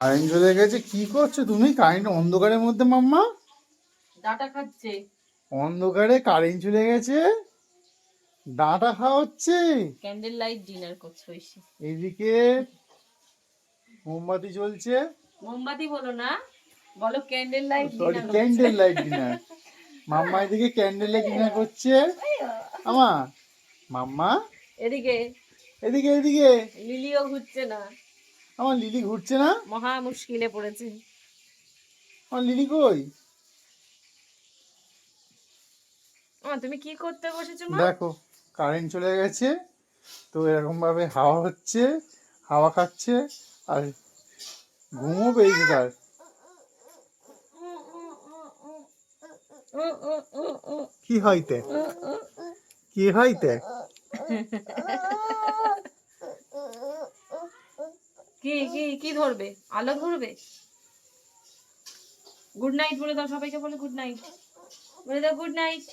Current চলে গেছে, কি করছো তুমি কারেন্ট অন্ধকারের মধ্যে মাম্মা? ডাটা খাচ্ছে। অন্ধকারে কারেন্ট চলে গেছে, ডাঁটা খাওয়া হচ্ছে। ক্যান্ডেল লাইট ডিনার করছে ঐশী। এইদিকে মোমবাতি জ্বলছে। মোমবাতি বলো না, বলো ক্যান্ডেল লাইট সরি, ডিনার হচ্ছে। Candle light dinner. মাম্মা এদিকে ক্যান্ডেল লাইট ডিনার করছে। আমা, মাম্মা এদিকে এদিকে এদিকে। লিলিও ঘুরছে না, আমার লিলি ঘুরছে না। মহা মুশকিলে পড়েছে। আমার লিলি কই? তুমি কি করতে বসেছো মা? দেখো, কারেন্ট চলে গেছে, তো এরকম ভাবে হাওয়া হচ্ছে, হাওয়া খাচ্ছে, আর ঘুমও পেয়েছে তার। কি হইতে, কি হইতে? কি কি কি ধরবে? আলো ধরবে? গুড নাইট বলে দাও সবাইকে, বলে গুড নাইট বলে দাও, গুড নাইট।